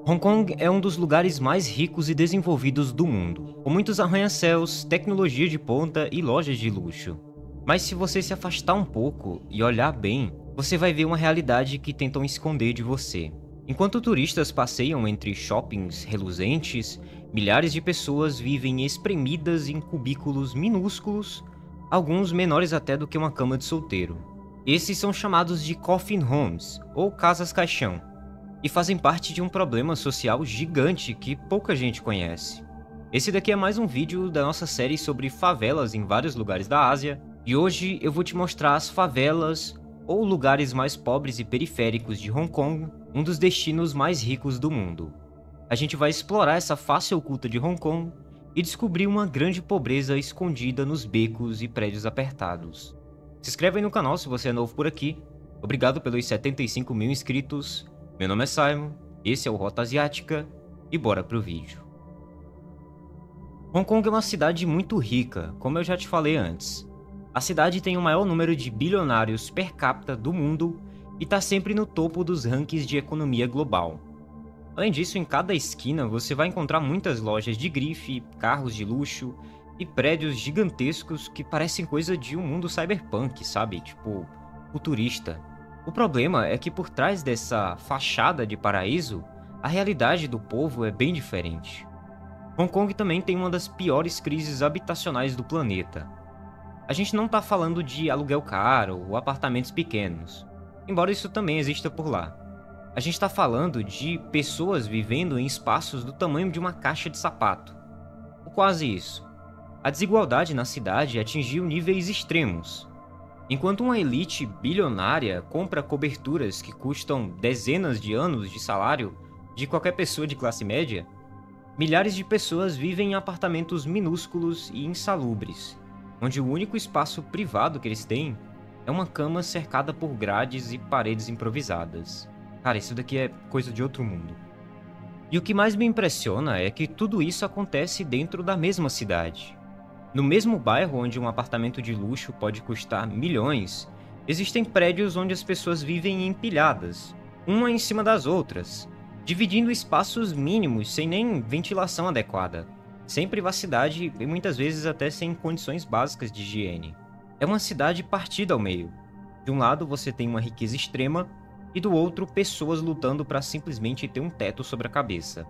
Hong Kong é um dos lugares mais ricos e desenvolvidos do mundo, com muitos arranha-céus, tecnologia de ponta e lojas de luxo. Mas se você se afastar um pouco e olhar bem, você vai ver uma realidade que tentam esconder de você. Enquanto turistas passeiam entre shoppings reluzentes, milhares de pessoas vivem espremidas em cubículos minúsculos, alguns menores até do que uma cama de solteiro. Esses são chamados de coffin homes, ou casas-caixão, e fazem parte de um problema social gigante que pouca gente conhece. Esse daqui é mais um vídeo da nossa série sobre favelas em vários lugares da Ásia, e hoje eu vou te mostrar as favelas, ou lugares mais pobres e periféricos de Hong Kong, um dos destinos mais ricos do mundo. A gente vai explorar essa face oculta de Hong Kong e descobrir uma grande pobreza escondida nos becos e prédios apertados. Se inscreve aí no canal se você é novo por aqui. Obrigado pelos 75 mil inscritos. Meu nome é Simon, esse é o Rota Asiática e bora pro vídeo. Hong Kong é uma cidade muito rica, como eu já te falei antes. A cidade tem o maior número de bilionários per capita do mundo e está sempre no topo dos rankings de economia global. Além disso, em cada esquina você vai encontrar muitas lojas de grife, carros de luxo e prédios gigantescos que parecem coisa de um mundo cyberpunk, sabe? Tipo, futurista. O problema é que por trás dessa fachada de paraíso, a realidade do povo é bem diferente. Hong Kong também tem uma das piores crises habitacionais do planeta. A gente não está falando de aluguel caro ou apartamentos pequenos, embora isso também exista por lá. A gente está falando de pessoas vivendo em espaços do tamanho de uma caixa de sapato, ou quase isso. A desigualdade na cidade atingiu níveis extremos. Enquanto uma elite bilionária compra coberturas que custam dezenas de anos de salário de qualquer pessoa de classe média, milhares de pessoas vivem em apartamentos minúsculos e insalubres, onde o único espaço privado que eles têm é uma cama cercada por grades e paredes improvisadas. Cara, isso daqui é coisa de outro mundo. E o que mais me impressiona é que tudo isso acontece dentro da mesma cidade. No mesmo bairro onde um apartamento de luxo pode custar milhões, existem prédios onde as pessoas vivem empilhadas, uma em cima das outras, dividindo espaços mínimos sem nem ventilação adequada, sem privacidade e muitas vezes até sem condições básicas de higiene. É uma cidade partida ao meio. De um lado você tem uma riqueza extrema e do outro pessoas lutando para simplesmente ter um teto sobre a cabeça.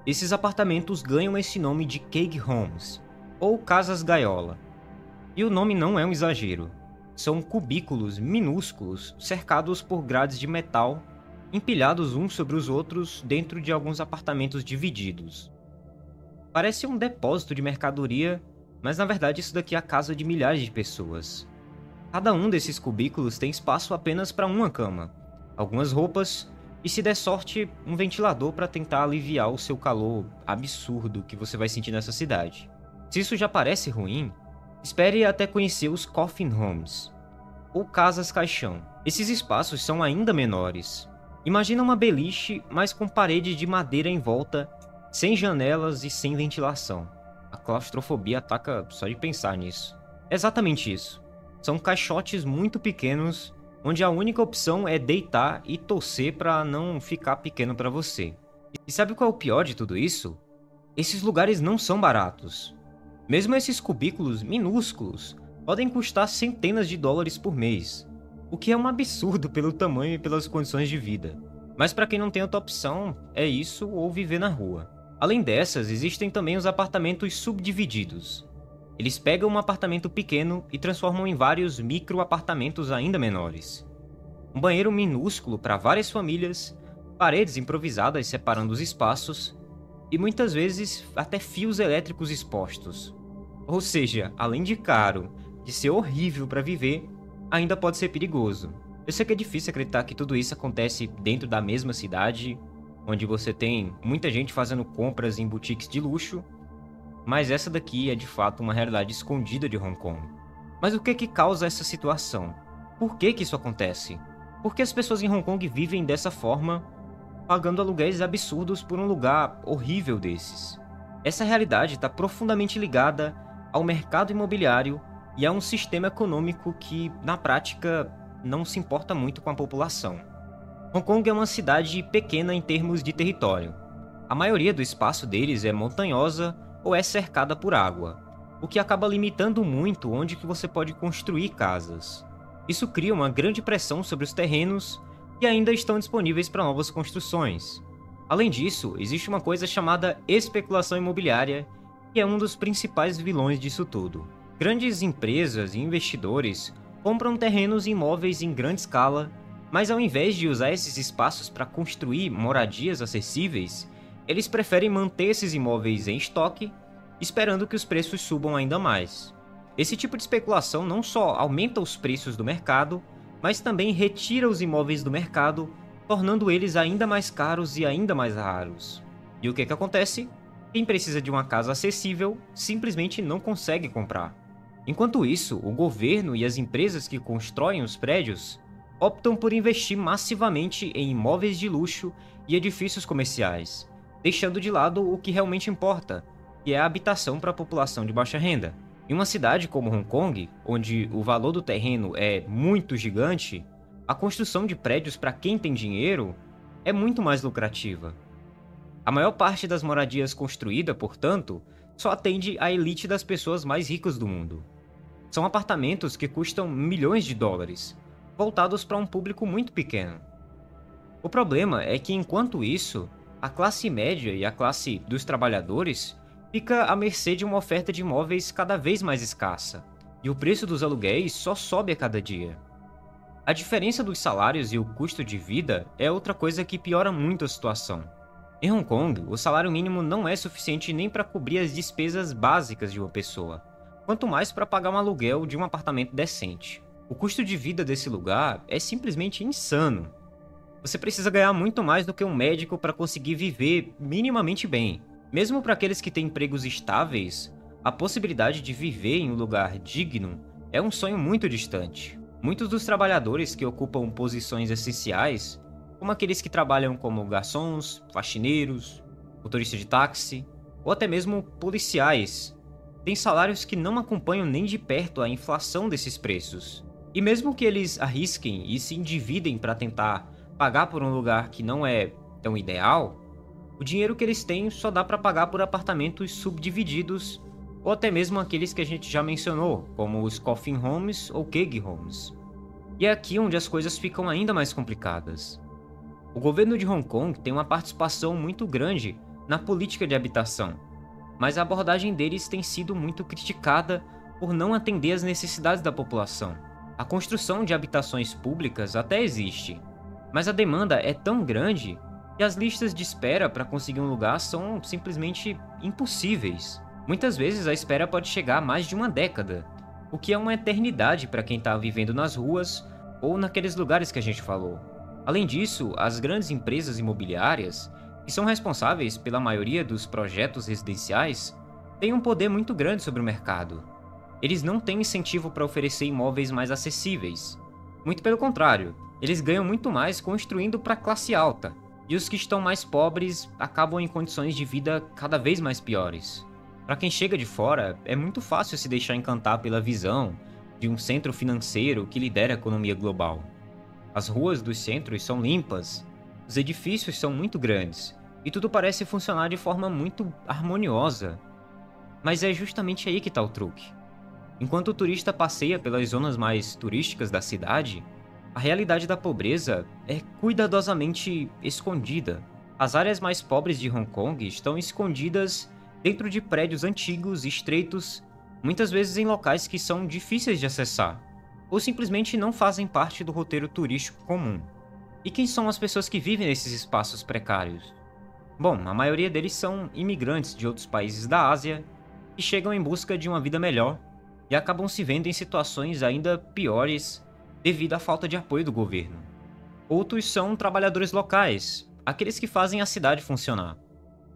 Esses apartamentos ganham esse nome de cage homes, ou casas gaiola. E o nome não é um exagero. São cubículos minúsculos cercados por grades de metal, empilhados uns sobre os outros dentro de alguns apartamentos divididos. Parece um depósito de mercadoria, mas na verdade isso daqui é a casa de milhares de pessoas. Cada um desses cubículos tem espaço apenas para uma cama, algumas roupas e, se der sorte, um ventilador para tentar aliviar o seu calor absurdo que você vai sentir nessa cidade. Se isso já parece ruim, espere até conhecer os coffin homes, ou casas-caixão. Esses espaços são ainda menores. Imagina uma beliche, mas com paredes de madeira em volta, sem janelas e sem ventilação. A claustrofobia ataca só de pensar nisso. É exatamente isso. São caixotes muito pequenos, onde a única opção é deitar e torcer para não ficar pequeno para você. E sabe qual é o pior de tudo isso? Esses lugares não são baratos. Mesmo esses cubículos minúsculos podem custar centenas de dólares por mês, o que é um absurdo pelo tamanho e pelas condições de vida. Mas para quem não tem outra opção, é isso ou viver na rua. Além dessas, existem também os apartamentos subdivididos. Eles pegam um apartamento pequeno e transformam em vários micro-apartamentos ainda menores. Um banheiro minúsculo para várias famílias, paredes improvisadas separando os espaços e muitas vezes até fios elétricos expostos. Ou seja, além de caro, de ser horrível para viver, ainda pode ser perigoso. Eu sei que é difícil acreditar que tudo isso acontece dentro da mesma cidade, onde você tem muita gente fazendo compras em boutiques de luxo, mas essa daqui é de fato uma realidade escondida de Hong Kong. Mas o que que causa essa situação? Por que que isso acontece? Por que as pessoas em Hong Kong vivem dessa forma, pagando aluguéis absurdos por um lugar horrível desses? Essa realidade está profundamente ligada ao mercado imobiliário e a um sistema econômico que, na prática, não se importa muito com a população. Hong Kong é uma cidade pequena em termos de território. A maioria do espaço deles é montanhosa ou é cercada por água, o que acaba limitando muito onde que você pode construir casas. Isso cria uma grande pressão sobre os terrenos que ainda estão disponíveis para novas construções. Além disso, existe uma coisa chamada especulação imobiliária, que é um dos principais vilões disso tudo. Grandes empresas e investidores compram terrenos e imóveis em grande escala, mas ao invés de usar esses espaços para construir moradias acessíveis, eles preferem manter esses imóveis em estoque, esperando que os preços subam ainda mais. Esse tipo de especulação não só aumenta os preços do mercado, mas também retira os imóveis do mercado, tornando eles ainda mais caros e ainda mais raros. E o que acontece? Quem precisa de uma casa acessível simplesmente não consegue comprar. Enquanto isso, o governo e as empresas que constroem os prédios optam por investir massivamente em imóveis de luxo e edifícios comerciais, deixando de lado o que realmente importa, que é a habitação para a população de baixa renda. Em uma cidade como Hong Kong, onde o valor do terreno é muito gigante, a construção de prédios para quem tem dinheiro é muito mais lucrativa. A maior parte das moradias construída, portanto, só atende à elite das pessoas mais ricas do mundo. São apartamentos que custam milhões de dólares, voltados para um público muito pequeno. O problema é que, enquanto isso, a classe média e a classe dos trabalhadores fica à mercê de uma oferta de imóveis cada vez mais escassa, e o preço dos aluguéis só sobe a cada dia. A diferença dos salários e o custo de vida é outra coisa que piora muito a situação. Em Hong Kong, o salário mínimo não é suficiente nem para cobrir as despesas básicas de uma pessoa, quanto mais para pagar um aluguel de um apartamento decente. O custo de vida desse lugar é simplesmente insano. Você precisa ganhar muito mais do que um médico para conseguir viver minimamente bem. Mesmo para aqueles que têm empregos estáveis, a possibilidade de viver em um lugar digno é um sonho muito distante. Muitos dos trabalhadores que ocupam posições essenciais, como aqueles que trabalham como garçons, faxineiros, motoristas de táxi, ou até mesmo policiais, têm salários que não acompanham nem de perto a inflação desses preços. E mesmo que eles arrisquem e se endividem para tentar pagar por um lugar que não é tão ideal, o dinheiro que eles têm só dá para pagar por apartamentos subdivididos, ou até mesmo aqueles que a gente já mencionou, como os coffin homes ou keg homes. E é aqui onde as coisas ficam ainda mais complicadas. O governo de Hong Kong tem uma participação muito grande na política de habitação, mas a abordagem deles tem sido muito criticada por não atender às necessidades da população. A construção de habitações públicas até existe, mas a demanda é tão grande que as listas de espera para conseguir um lugar são simplesmente impossíveis. Muitas vezes a espera pode chegar a mais de uma década, o que é uma eternidade para quem está vivendo nas ruas ou naqueles lugares que a gente falou. Além disso, as grandes empresas imobiliárias, que são responsáveis pela maioria dos projetos residenciais, têm um poder muito grande sobre o mercado. Eles não têm incentivo para oferecer imóveis mais acessíveis. Muito pelo contrário, eles ganham muito mais construindo para a classe alta, e os que estão mais pobres acabam em condições de vida cada vez mais piores. Para quem chega de fora, é muito fácil se deixar encantar pela visão de um centro financeiro que lidera a economia global. As ruas dos centros são limpas, os edifícios são muito grandes, e tudo parece funcionar de forma muito harmoniosa. Mas é justamente aí que está o truque. Enquanto o turista passeia pelas zonas mais turísticas da cidade, a realidade da pobreza é cuidadosamente escondida. As áreas mais pobres de Hong Kong estão escondidas dentro de prédios antigos e estreitos, muitas vezes em locais que são difíceis de acessar, ou simplesmente não fazem parte do roteiro turístico comum. E quem são as pessoas que vivem nesses espaços precários? Bom, a maioria deles são imigrantes de outros países da Ásia que chegam em busca de uma vida melhor e acabam se vendo em situações ainda piores devido à falta de apoio do governo. Outros são trabalhadores locais, aqueles que fazem a cidade funcionar.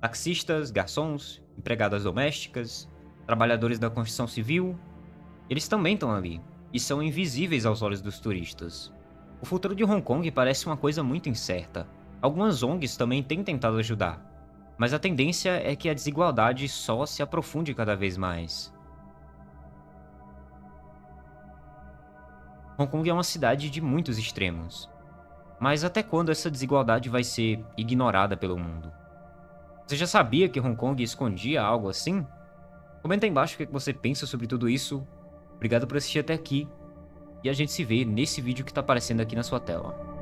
Taxistas, garçons, empregadas domésticas, trabalhadores da construção civil, eles também estão ali e são invisíveis aos olhos dos turistas. O futuro de Hong Kong parece uma coisa muito incerta. Algumas ONGs também têm tentado ajudar, mas a tendência é que a desigualdade só se aprofunde cada vez mais. Hong Kong é uma cidade de muitos extremos. Mas até quando essa desigualdade vai ser ignorada pelo mundo? Você já sabia que Hong Kong escondia algo assim? Comenta aí embaixo o que você pensa sobre tudo isso. Obrigado por assistir até aqui. E a gente se vê nesse vídeo que tá aparecendo aqui na sua tela.